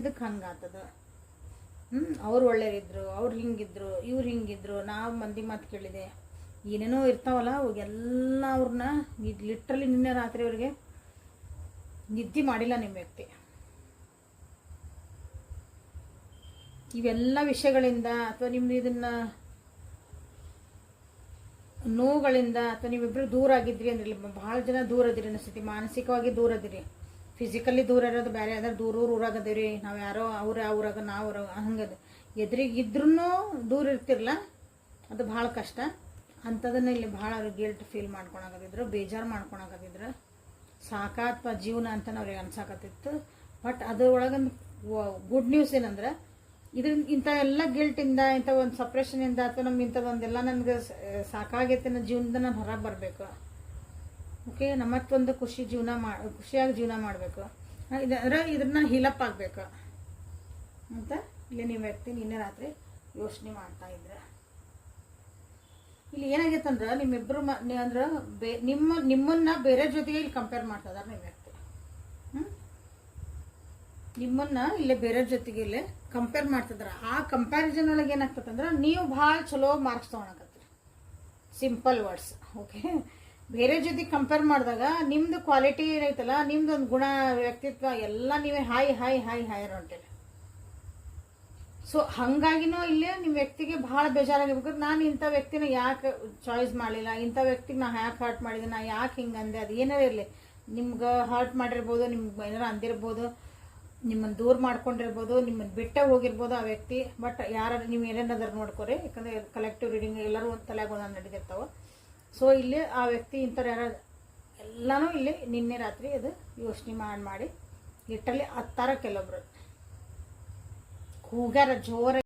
ಇದಕ್ಕೆ ಹಂಗಾತದ. ಅವ್ರು ಒಳ್ಳೆಯರಿದ್ರು, ಅವ್ರು ಹಿಂಗಿದ್ರು, ಇವ್ರು ಹಿಂಗಿದ್ರು, ನಾವು ಮಂದಿ ಮಾತು ಕೇಳಿದೆ, ಏನೇನೋ ಇರ್ತಾವಲ್ಲ ಅವಾಗೆಲ್ಲ ಅವ್ರನ್ನ ಲಿಟ್ರಲಿ ನಿನ್ನೆ ರಾತ್ರಿ ಅವ್ರಿಗೆ ನಿದ್ದೆ ಮಾಡಿಲ್ಲ ನಿಮ್ಮ ವ್ಯಕ್ತಿ. ಇವೆಲ್ಲ ವಿಷಯಗಳಿಂದ ಅಥವಾ ನಿಮ್ದು ಇದನ್ನ ನೋವುಗಳಿಂದ ಅಥವಾ ನೀವಿಬ್ಬರು ದೂರ ಆಗಿದ್ರಿ ಅಂದ್ರೆ, ಭಾಳ ಜನ ದೂರ ಅದಿರಿ ಅನಿಸ್ತೈತಿ. ಮಾನಸಿಕವಾಗಿ ದೂರ ಅದಿರಿ. ಫಿಸಿಕಲಿ ದೂರ ಇರೋದು ಬೇರೆ, ಅದ್ರ ಊರಾಗದಿರಿ. ನಾವು ಯಾರೋ ಊರಾಗ ನಾವು ಹಂಗದ ಎದುರಿಗಿದ್ರೂ ದೂರ ಇರ್ತಿರಲ್ಲ, ಅದು ಭಾಳ ಕಷ್ಟ. ಅಂಥದನ್ನ ಇಲ್ಲಿ ಭಾಳ ಅವ್ರು ಗಿಲ್ಟ್ ಫೀಲ್ ಮಾಡ್ಕೊಳಕತ್ತಿದ್ರು, ಬೇಜಾರು ಮಾಡ್ಕೊಳಕತ್ತಿದ್ರು. ಸಾಕಾತ್ವ ಜೀವನ ಅಂತ ಅವ್ರಿಗೆ ಅನ್ಸಾಕತ್ತಿತ್ತು. ಬಟ್ ಅದ್ರೊಳಗೊಂದು ಗುಡ್ ನ್ಯೂಸ್ ಏನಂದ್ರೆ, ಇಂಥ ಎಲ್ಲ ಗಿಲ್ಟಿಂದ, ಇಂಥ ಒಂದು ಸಪ್ರೆಷನಿಂದ ಅಥವಾ ನಮ್ಗೆ ಇಂಥದ್ದೊಂದೆಲ್ಲ ನನಗೆ ಸಾಕಾಗೈತೆ ಅನ್ನೋ ಜೀವನದ ನಾನು ಹೊರಗೆ ಬರಬೇಕು. ಓಕೆ, ನಮ್ಮತ್ತೊಂದು ಖುಷಿಯಾಗಿ ಜೀವನ ಮಾಡಬೇಕು ಅಂದರೆ ಇದನ್ನ ಹೀಲಪ್ ಆಗಬೇಕು ಅಂತ ಇಲ್ಲಿ ನಿಮ್ಮ ವ್ಯಕ್ತಿ ನಿನ್ನೆ ರಾತ್ರಿ ಯೋಚನೆ ಮಾಡ್ತಾ ಇದ್ರೆ. ಇಲ್ಲಿ ಏನಾಗೈತೆ ಅಂದ್ರೆ, ನಿಮ್ಮಿಬ್ಬರು ಅಂದ್ರೆ ನಿಮ್ಮನ್ನ ಬೇರೆ ಜೊತೆಗೆ ಇಲ್ಲಿ ಕಂಪೇರ್ ಮಾಡ್ತಿದಾರೆ ನಿಮ್ಮ ವ್ಯಕ್ತಿ. ನಿಮ್ಮನ್ನ ಇಲ್ಲೇ ಬೇರೆ ಜೊತೆಗೆ ಇಲ್ಲೇ ಕಂಪೇರ್ ಮಾಡ್ತಿದಾರೆ. ಆ ಕಂಪ್ಯಾರಿಸನ್ ಒಳಗೆ ಏನಾಗ್ತದೆ ಅಂದ್ರೆ, ನೀವು ಭಾಳ ಚಲೋ ಮಾರ್ಕ್ಸ್ ತೊಗೊಳಕತ್ತೀರಿ. Simple words. ಓಕೆ, ಬೇರೆ ಜೊತೆ ಕಂಪೇರ್ ಮಾಡಿದಾಗ ನಿಮ್ದು ಕ್ವಾಲಿಟಿ ಏನೈತಲ್ಲ, ನಿಮ್ದು ಒಂದು ಗುಣ, ವ್ಯಕ್ತಿತ್ವ ಎಲ್ಲ ನೀವೇ ಹೈಯರ್ ಹೊಂಟಿರಿ. ಸೊ ಹಾಗಾಗಿನೂ ಇಲ್ಲೇ ನಿಮ್ಮ ವ್ಯಕ್ತಿಗೆ ಭಾಳ ಬೇಜಾರಾಗಿರ್ಬೇಕು. ನಾನು ಇಂಥ ವ್ಯಕ್ತಿನ ಯಾಕೆ ಚಾಯ್ಸ್ ಮಾಡಲಿಲ್ಲ, ಇಂಥ ವ್ಯಕ್ತಿಗೆ ನಾ ಯಾಕೆ ಹರ್ಟ್ ಮಾಡಿದೆ, ನಾ ಯಾಕೆ ಹಿಂಗೆ ಅಂದೆ, ಅದು ಏನಾರ ಇರಲಿ, ನಿಮ್ಗೆ ಹರ್ಟ್ ಮಾಡಿರ್ಬೋದು, ನಿಮ್ಗೆ ಏನಾರ ಅಂದಿರ್ಬೋದು, ನಿಮ್ಮನ್ನು ದೂರ ಮಾಡ್ಕೊಂಡಿರ್ಬೋದು, ನಿಮ್ಮನ್ನು ಬಿಟ್ಟೆ ಹೋಗಿರ್ಬೋದು ಆ ವ್ಯಕ್ತಿ. ಬಟ್ ಯಾರು ನೀವು ಏನೇನಾದ್ರು ನೋಡ್ಕೊರಿ, ಯಾಕಂದರೆ ಕಲೆಕ್ಟಿವ್ ರೀಡಿಂಗ್ ಎಲ್ಲರೂ ಒಂದು ತಲೆಗೆ ಒಂದೊಂದು ನಡೀತಿರ್ತಾವೆ. ಸೊ ಇಲ್ಲಿ ಆ ವ್ಯಕ್ತಿ ಇಂಥವ್ರು ಯಾರು ಎಲ್ಲನೂ ಇಲ್ಲಿ ನಿನ್ನೆ ರಾತ್ರಿ ಅದು ಯೋಚನೆ ಮಾಡಿ ಲಿಟ್ರಲಿ ಹತ್ತಾರ ಕೆಲವೊಬ್ರು ಕೂಗ್ಯಾರ ಜೋರ.